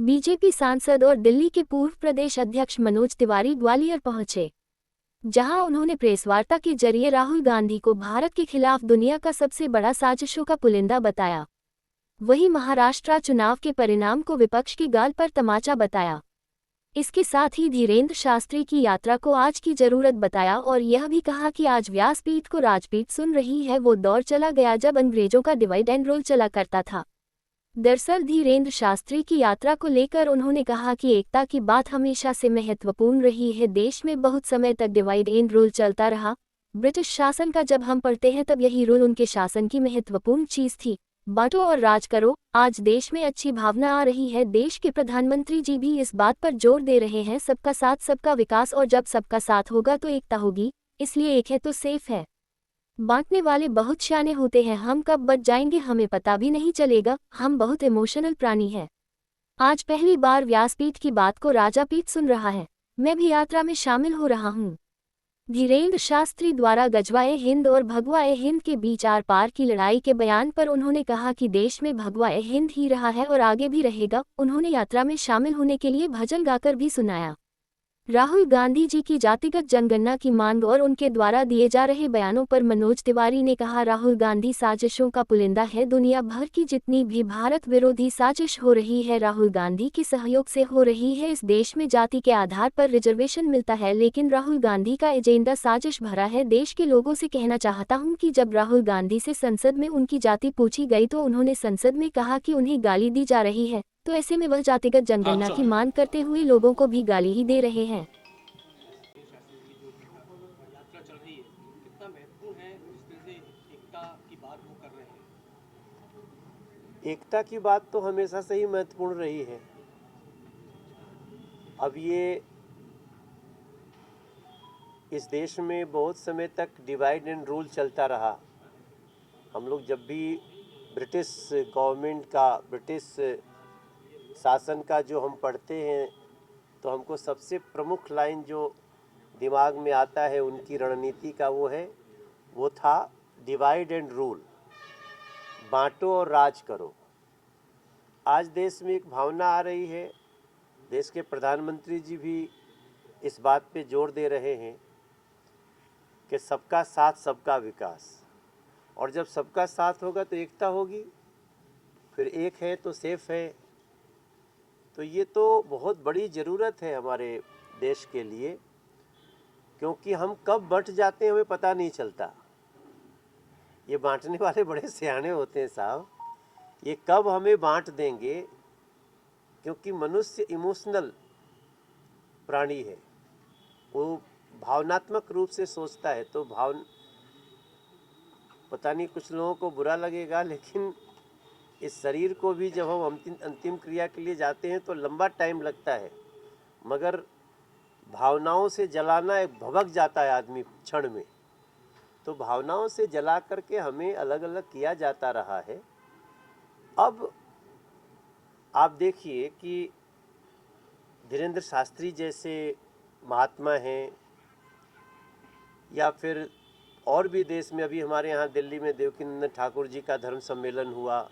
BJP सांसद और दिल्ली के पूर्व प्रदेश अध्यक्ष मनोज तिवारी ग्वालियर पहुंचे, जहां उन्होंने प्रेस वार्ता के जरिए राहुल गांधी को भारत के खिलाफ दुनिया का सबसे बड़ा साजिशों का पुलिंदा बताया। वहीं महाराष्ट्र चुनाव के परिणाम को विपक्ष की गाल पर तमाचा बताया। इसके साथ ही धीरेंद्र शास्त्री की यात्रा को आज की जरूरत बताया और यह भी कहा कि आज व्यासपीठ को राजपीठ सुन रही है। वो दौर चला गया जब अंग्रेजों का डिवाइड एंड रूल चला करता था। दरअसल धीरेंद्र शास्त्री की यात्रा को लेकर उन्होंने कहा कि एकता की बात हमेशा से महत्वपूर्ण रही है। देश में बहुत समय तक डिवाइड एंड रूल चलता रहा। ब्रिटिश शासन का जब हम पढ़ते हैं तब यही रूल उनके शासन की महत्वपूर्ण चीज थी। बांटो और राज करो। आज देश में अच्छी भावना आ रही है। देश के प्रधानमंत्री जी भी इस बात पर जोर दे रहे हैं, सबका साथ सबका विकास, और जब सबका साथ होगा तो एकता होगी। इसलिए एक है तो सेफ है। बांटने वाले बहुत शाने होते हैं, हम कब बच जाएंगे हमें पता भी नहीं चलेगा। हम बहुत इमोशनल प्राणी हैं। आज पहली बार व्यासपीठ की बात को राजापीठ सुन रहा है। मैं भी यात्रा में शामिल हो रहा हूँ। धीरेंद्र शास्त्री द्वारा गजवाए हिंद और भगवाए हिंद के बीच आर पार की लड़ाई के बयान पर उन्होंने कहा कि देश में भगवाए हिंद ही रहा है और आगे भी रहेगा। उन्होंने यात्रा में शामिल होने के लिए भजन गाकर भी सुनाया। राहुल गांधी जी की जातिगत जनगणना की मांग और उनके द्वारा दिए जा रहे बयानों पर मनोज तिवारी ने कहा, राहुल गांधी साजिशों का पुलिंदा है। दुनिया भर की जितनी भी भारत विरोधी साजिश हो रही है राहुल गांधी के सहयोग से हो रही है। इस देश में जाति के आधार पर रिजर्वेशन मिलता है, लेकिन राहुल गांधी का एजेंडा साजिश भरा है। देश के लोगों से कहना चाहता हूं कि जब राहुल गांधी से संसद में उनकी जाति पूछी गई तो उन्होंने संसद में कहा कि उन्हें गाली दी जा रही है, तो ऐसे में वह जातिगत जनगणना की मांग करते हुए लोगों को भी गाली ही दे रहे हैं। यात्रा चल रही है, कितना महत्वपूर्ण है जिस तरह से एकता की बात वो कर रहे हैं। एकता की बात तो हमेशा से ही महत्वपूर्ण रही है। अब ये इस देश में बहुत समय तक डिवाइड एंड रूल चलता रहा। हम लोग जब भी ब्रिटिश गवर्नमेंट का, ब्रिटिश शासन का जो हम पढ़ते हैं तो हमको सबसे प्रमुख लाइन जो दिमाग में आता है उनकी रणनीति का वो था डिवाइड एंड रूल, बांटो और राज करो। आज देश में एक भावना आ रही है, देश के प्रधानमंत्री जी भी इस बात पे जोर दे रहे हैं कि सबका साथ सबका विकास, और जब सबका साथ होगा तो एकता होगी, फिर एक है तो सेफ है। तो ये तो बहुत बड़ी ज़रूरत है हमारे देश के लिए, क्योंकि हम कब बंट जाते हैं हमें पता नहीं चलता। ये बांटने वाले बड़े सियाने होते हैं साहब, ये कब हमें बांट देंगे, क्योंकि मनुष्य इमोशनल प्राणी है, वो भावनात्मक रूप से सोचता है। तो पता नहीं कुछ लोगों को बुरा लगेगा, लेकिन इस शरीर को भी जब हम अंतिम क्रिया के लिए जाते हैं तो लंबा टाइम लगता है, मगर भावनाओं से जलाना एक भभक जाता है आदमी क्षण में। तो भावनाओं से जला करके हमें अलग अलग किया जाता रहा है। अब आप देखिए कि धीरेंद्र शास्त्री जैसे महात्मा हैं, या फिर और भी देश में, अभी हमारे यहाँ दिल्ली में देवकीनंदन ठाकुर जी का धर्म सम्मेलन हुआ,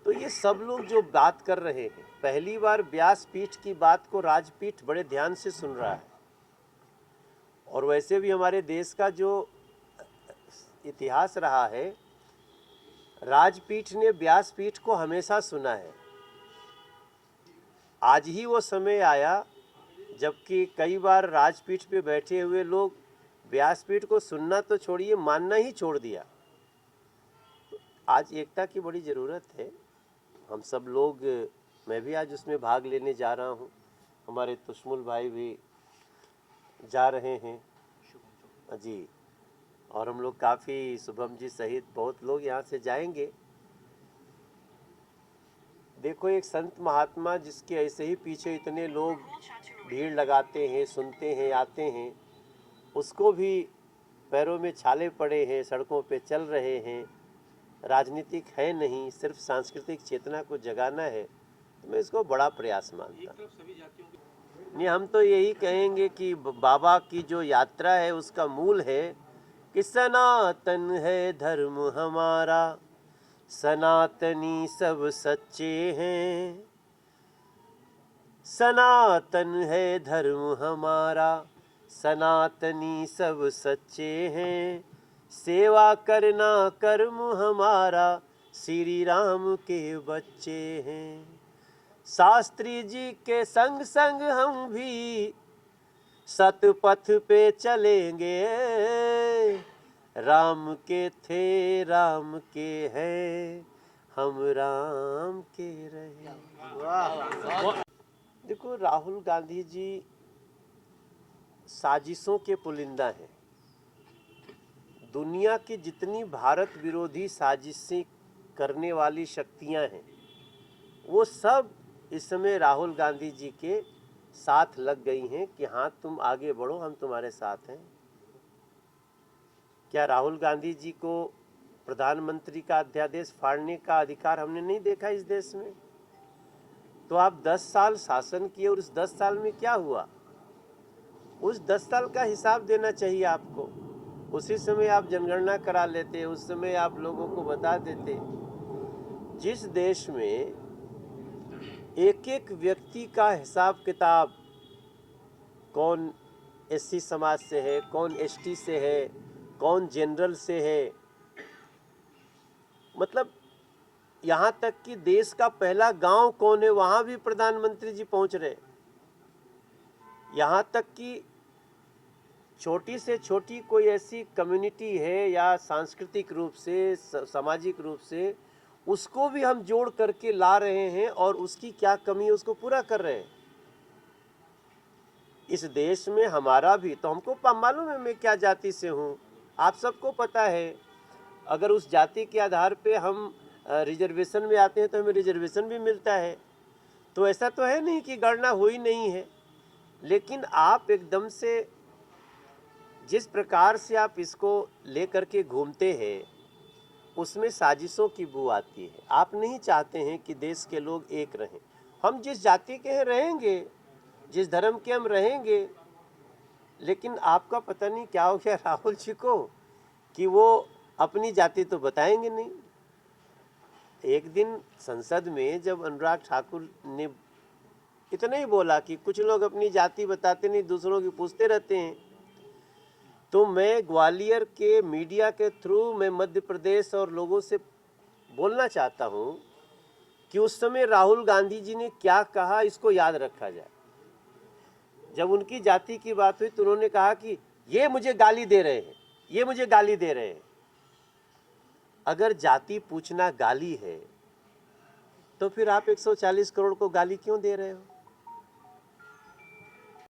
तो ये सब लोग जो बात कर रहे हैं, पहली बार व्यासपीठ की बात को राजपीठ बड़े ध्यान से सुन रहा है। और वैसे भी हमारे देश का जो इतिहास रहा है, राजपीठ ने व्यासपीठ को हमेशा सुना है। आज ही वो समय आया जबकि कई बार राजपीठ पे बैठे हुए लोग व्यासपीठ को सुनना तो छोड़िए, मानना ही छोड़ दिया। आज एकता की बड़ी ज़रूरत है। हम सब लोग, मैं भी आज उसमें भाग लेने जा रहा हूँ, हमारे तुष्मुल भाई भी जा रहे हैं जी, और हम लोग काफ़ी, शुभम जी सहित बहुत लोग यहाँ से जाएंगे। देखो, एक संत महात्मा जिसके ऐसे ही पीछे इतने लोग भीड़ लगाते हैं, सुनते हैं, आते हैं, उसको भी पैरों में छाले पड़े हैं, सड़कों पे चल रहे हैं, राजनीतिक है नहीं, सिर्फ सांस्कृतिक चेतना को जगाना है, तो मैं इसको बड़ा प्रयास मानता हूँ। नहीं, हम तो यही कहेंगे कि बाबा की जो यात्रा है उसका मूल है कि सनातन है धर्म हमारा, सनातनी सब सच्चे हैं, सनातन है धर्म हमारा, सनातनी सब सच्चे हैं, सेवा करना कर्म हमारा, श्री राम के बच्चे हैं। शास्त्री जी के संग संग हम भी सतपथ पे चलेंगे, राम के थे राम के हैं, हम राम के रहे। देखो, राहुल गांधी जी साजिशों के पुलिंदा हैं। दुनिया की जितनी भारत विरोधी साजिशें करने वाली शक्तियां हैं, वो सब इस समय राहुल गांधी जी के साथ लग गई हैं कि हाँ, तुम आगे बढ़ो, हम तुम्हारे साथ हैं। क्या राहुल गांधी जी को प्रधानमंत्री का अध्यादेश फाड़ने का अधिकार हमने नहीं देखा इस देश में? तो आप 10 साल शासन किए और उस 10 साल में क्या हुआ, उस 10 साल का हिसाब देना चाहिए आपको। उसी समय आप जनगणना करा लेते, उस समय आप लोगों को बता देते। जिस देश में एक एक व्यक्ति का हिसाब किताब, कौन एससी समाज से है, कौन एसटी से है, कौन जनरल से है, मतलब यहाँ तक कि देश का पहला गांव कौन है वहाँ भी प्रधानमंत्री जी पहुँच रहे। यहाँ तक कि छोटी से छोटी कोई ऐसी कम्युनिटी है या सांस्कृतिक रूप से, सामाजिक रूप से, उसको भी हम जोड़ करके ला रहे हैं और उसकी क्या कमी है उसको पूरा कर रहे हैं। इस देश में हमारा भी तो, हमको मालूम है मैं क्या जाति से हूँ, आप सबको पता है। अगर उस जाति के आधार पे हम रिजर्वेशन में आते हैं तो हमें रिजर्वेशन भी मिलता है। तो ऐसा तो है नहीं कि गणना हुई नहीं है, लेकिन आप एकदम से जिस प्रकार से आप इसको लेकर के घूमते हैं, उसमें साजिशों की बू आती है। आप नहीं चाहते हैं कि देश के लोग एक रहें। हम जिस जाति के हैं रहेंगे, जिस धर्म के हम रहेंगे, लेकिन आपका पता नहीं क्या हो गया राहुल जी को कि वो अपनी जाति तो बताएंगे नहीं। एक दिन संसद में जब अनुराग ठाकुर ने इतना ही बोला कि कुछ लोग अपनी जाति बताते नहीं, दूसरों की पूछते रहते हैं, तो मैं ग्वालियर के मीडिया के थ्रू मैं मध्य प्रदेश और लोगों से बोलना चाहता हूं कि उस समय राहुल गांधी जी ने क्या कहा, इसको याद रखा जाए। जब उनकी जाति की बात हुई तो उन्होंने कहा कि ये मुझे गाली दे रहे हैं, ये मुझे गाली दे रहे हैं। अगर जाति पूछना गाली है तो फिर आप 140 करोड़ को गाली क्यों दे रहे हो?